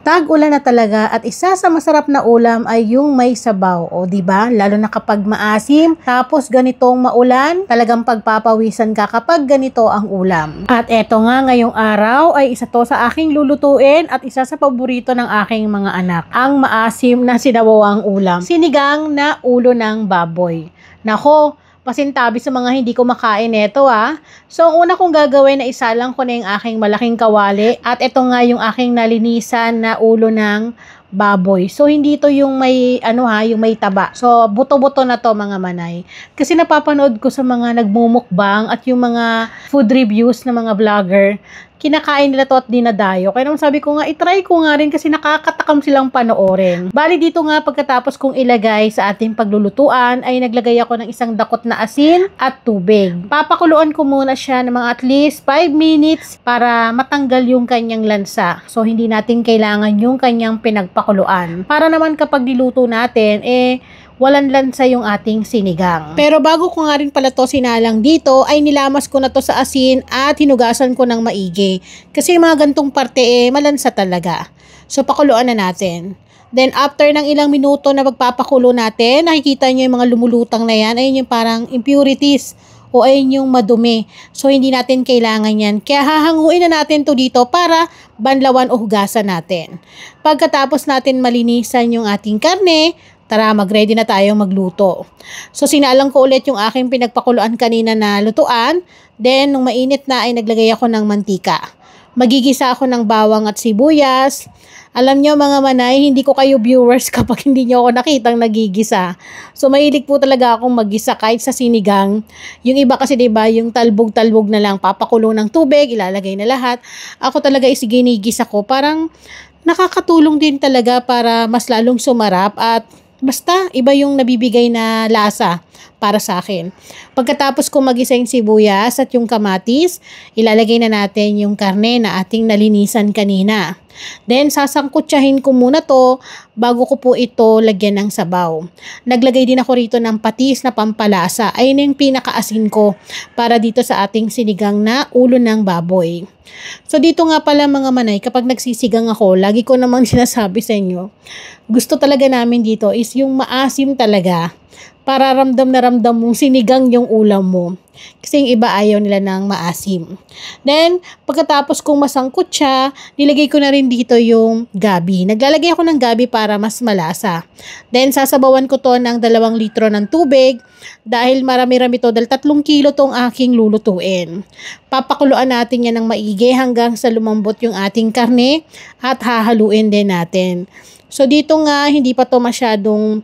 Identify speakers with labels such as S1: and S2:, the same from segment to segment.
S1: Tag-ulan na talaga at isa sa masarap na ulam ay yung may sabaw. O di ba? Lalo na kapag maasim, tapos ganitong maulan, talagang pagpapawisan ka kapag ganito ang ulam. At eto nga ngayong araw ay isa to sa aking lulutuin at isa sa paborito ng aking mga anak. Ang maasim na sinabawang ulam. Sinigang na ulo ng baboy. Nako, pasintabi sa mga hindi ko makain neto ah. So, ang una kong gagawin na isalang ko na yung aking malaking kawali. At ito nga yung aking nalinisan na ulo ng baboy. So, hindi to yung may, yung may taba. So, buto-buto na to mga manay. Kasi napapanood ko sa mga nagmumukbang at yung mga food reviews na mga vlogger, kinakain nila to at dinadayo. Kaya naman sabi ko nga, itry ko nga rin kasi nakakatakam silang panoorin. Bali dito nga pagkatapos kong ilagay sa ating paglulutuan, ay naglagay ako ng isang dakot na asin at tubig. Papakuluan ko muna siya ng mga at least 5 minutes para matanggal yung kanyang lansa. So, hindi natin kailangan yung kanyang pinagpakuluan. Para naman kapag niluto natin, walang lansa yung ating sinigang. Pero bago ko nga rin pala to sinalang dito, ay nilamas ko na to sa asin at hinugasan ko ng maigi. Kasi yung mga gantong parte malansa talaga. So pakuluan na natin. Then after ng ilang minuto na magpapakulo natin, nakikita nyo yung mga lumulutang na yan, ayun yung parang impurities o ayun yung madumi. So hindi natin kailangan yan. Kaya hahanguin na natin to dito para banlawan o hugasan natin. Pagkatapos natin malinisan yung ating karne, tara, mag-ready na tayo magluto. So, sinalang ko ulit yung aking pinagpakuluan kanina na lutuan. Then, nung mainit na ay naglagay ako ng mantika. Magigisa ako ng bawang at sibuyas. Alam nyo mga manay, hindi ko kayo viewers kapag hindi nyo ako nakitang nagigisa. So, mahilig po talaga akong maggisa kahit sa sinigang. Yung iba kasi diba, yung talbog-talbog na lang, papakulo ng tubig, ilalagay na lahat. Ako talaga isinigisa ko. Parang nakakatulong din talaga para mas lalong sumarap at basta, iba yung nabibigay na lasa para sa akin. Pagkatapos ko mag-isa yung sibuyas at yung kamatis, ilalagay na natin yung karne na ating nalinisan kanina. Then, sasangkutsahin ko muna to bago ko po ito lagyan ng sabaw. Naglagay din ako rito ng patis na pampalasa. Ayun yung pinakaasin ko para dito sa ating sinigang na ulo ng baboy. So, dito nga pala mga manay, kapag nagsisigang ako, lagi ko namang sinasabi sa inyo, gusto talaga namin dito is yung maasim talaga. Para ramdam na ramdam mong sinigang yung ulam mo. Kasi yung iba ayaw nila ng maasim. Then, pagkatapos kong masangkot siya, nilagay ko na rin dito yung gabi. Naglalagay ako ng gabi para mas malasa. Then, sasabawan ko to ng 2 litro ng tubig. Dahil marami-rami to, dahil 3 kilo tong aking lulutuin. Papakuluan natin yan ng maigi hanggang sa lumambot yung ating karne at hahaluin din natin. So, dito nga, hindi pa to masyadong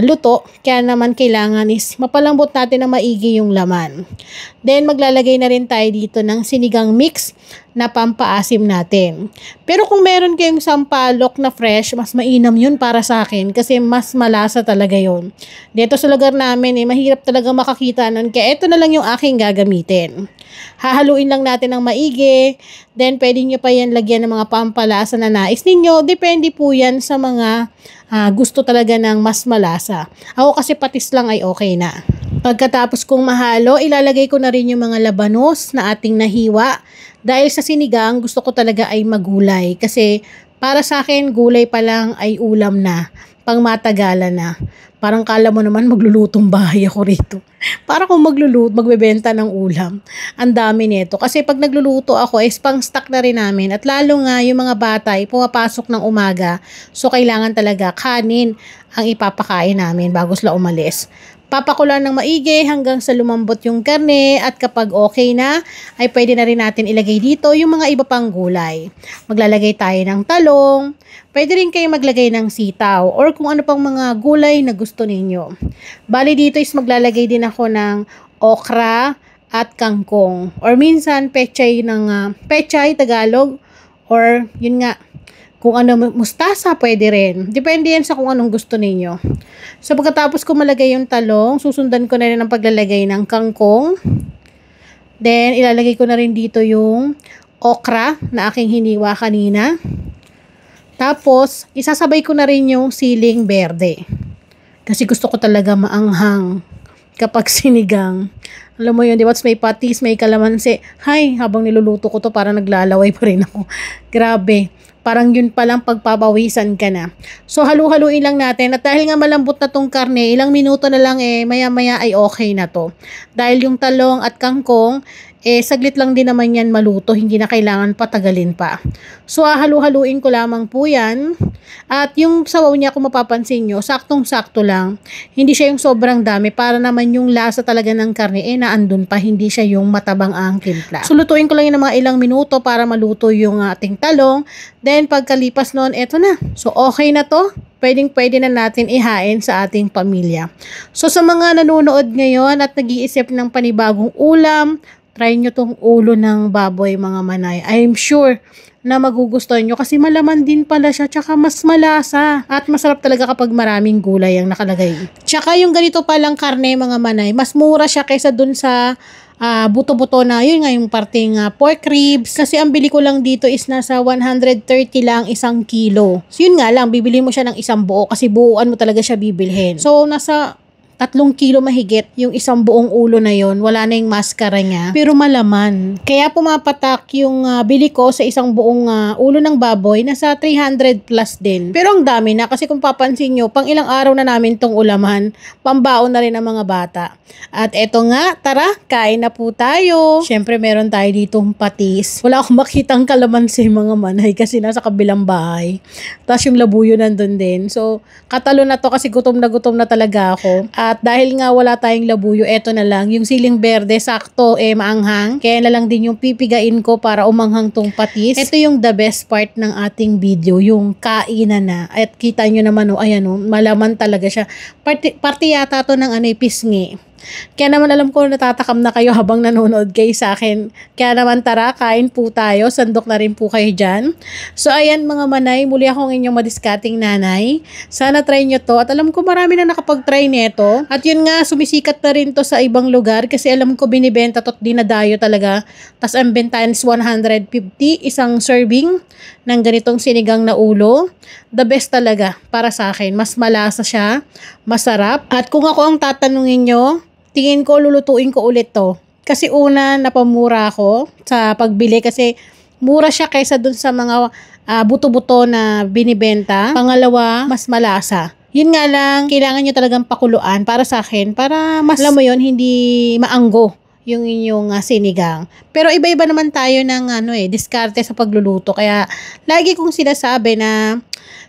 S1: luto. Kaya naman kailangan is mapalambot natin na maigi yung laman. Then, maglalagay na rin tayo dito ng sinigang mix na pampaasim natin. Pero kung meron kayong sampalok na fresh, mas mainam yun para sa akin kasi mas malasa talaga yun. Dito sa lugar namin, mahirap talaga makakita nun. Kaya ito na lang yung aking gagamitin. Hahaluin lang natin ng maigi. Then, pwede nyo pa yan lagyan ng mga pampalasa na nais ninyo. Depende po yan sa mga gusto talaga ng mas malasa. Ako kasi patis lang ay okay na. Pagkatapos kong mahalo, ilalagay ko na rin yung mga labanos na ating nahiwa. Dahil sa sinigang, gusto ko talaga ay magulay. Kasi para sa akin, gulay pa lang ay ulam na. Pangmatagalan na. Parang kala mo naman maglulutong bahay ako rito. Para kung magbebenta ng ulam. Ang dami nito. Kasi pag nagluluto ako, pang stock na rin namin. At lalo nga yung mga bata ay pumapasok ng umaga. So kailangan talaga kanin ang ipapakain namin bago sila umalis. Papakulan ng maigi hanggang sa lumambot yung karne at kapag okay na, ay pwede na rin natin ilagay dito yung mga iba pang gulay. Maglalagay tayo ng talong, pwede rin kayo maglagay ng sitaw or kung ano pang mga gulay na gusto ninyo. Bali dito is maglalagay din ako ng okra at kangkong or minsan pechay Tagalog or yun nga, kung ano, mustasa, pwede rin. Depende yan sa kung anong gusto ninyo. So, pagkatapos ko malagay yung talong, susundan ko na rin ang paglalagay ng kangkong. Then, ilalagay ko na rin dito yung okra na aking hiniwa kanina. Tapos, isasabay ko na rin yung siling berde. Kasi gusto ko talaga maanghang kapag sinigang. Alam mo yun, di ba? May patis, may kalamansi. Hay, habang niluluto ko to, para naglalaway pa rin ako. Grabe. parang yun palang pagpapawisan ka na. So halu-haluin lang natin at dahil nga malambot na tong karne, ilang minuto na lang maya-maya ay okay na to. Dahil yung talong at kangkong saglit lang din naman yan maluto, hindi na kailangan patagalin pa. So halu-haluin ko lamang po yan. At yung sabaw niya kung mapapansin nyo, saktong-sakto lang. Hindi siya yung sobrang dami para naman yung lasa talaga ng karne naandun pa, hindi siya yung matabang ang timpla. So lutuin ko lang yun ng mga ilang minuto para maluto yung ating talong. Then pagkalipas noon, eto na. So okay na to. Pwede na natin ihain sa ating pamilya. So sa mga nanonood ngayon at nag-iisip ng panibagong ulam, try nyo tong ulo ng baboy mga manay. I'm sure na magugustuhan nyo kasi malaman din pala siya tsaka mas malasa at masarap talaga kapag maraming gulay ang nakalagay. Tsaka yung ganito palang karne mga manay, mas mura siya kaysa dun sa buto-buto na yun nga yung parting pork ribs kasi ang bili ko lang dito is nasa 130 lang isang kilo. So yun nga lang, bibili mo siya ng isang buo kasi buuan mo talaga siya bibilhin. So nasa 3 kilo mahigit yung isang buong ulo na yon, wala na yung maskara niya pero malaman, kaya pumapatak yung bili ko sa isang buong ulo ng baboy nasa 300 plus din, pero ang dami na kasi kung papansin nyo, pang ilang araw na namin tong ulaman, pambaon na rin ang mga bata. At eto nga, tara kain na po tayo. Syempre meron tayo ditong patis, wala akong makitang kalamansi mga manay kasi nasa kabilang bahay, tapos yung labuyo nandun din. So katalo na to kasi gutom na talaga ako. At dahil nga wala tayong labuyo, eto na lang, yung siling berde, sakto maanghang. Kaya na lang din yung pipigain ko para umanghang tong patis. Ito yung the best part ng ating video, yung kainan na. At kita nyo naman, ayan malaman talaga siya. Parte yata to ng pisngi. Kaya naman alam ko natatakam na kayo habang nanonood kayo sa akin. Kaya naman tara, kain po tayo. Sandok na rin po kayo dyan. So ayan mga manay, muli akong inyong madiskating nanay. Sana try nyo to. At alam ko marami na nakapag-try nito. At yun nga, sumisikat na rin to sa ibang lugar. Kasi alam ko binibenta to't dinadayo talaga. Tas ang bentahan is 150 isang serving ng ganitong sinigang na ulo. The best talaga para sa akin. Mas malasa siya, masarap. At kung ako ang tatanungin nyo, tingin ko lulutuin ko ulit to. Kasi una, napamura ako sa pagbili kasi mura siya kaysa dun sa mga buto-buto na binibenta. Pangalawa, mas malasa. Yun nga lang, kailangan nyo talagang pakuluan para sa akin, para mas, alam mo yun, hindi maanggo yung inyong sinigang. Pero iba-iba naman tayo ng diskarte sa pagluluto. Kaya lagi kong sinasabi na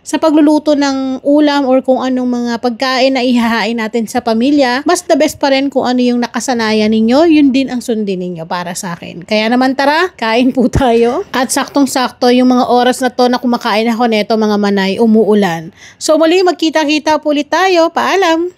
S1: sa pagluluto ng ulam or kung anong mga pagkain na ihahain natin sa pamilya, mas the best pa rin kung ano yung nakasanayan ninyo, yun din ang sundin ninyo para sa akin. Kaya naman tara, kain po tayo. At saktong-sakto yung mga oras na to na kumakain ako neto mga manay, umuulan. So muli magkita-kita po ulit tayo. Paalam!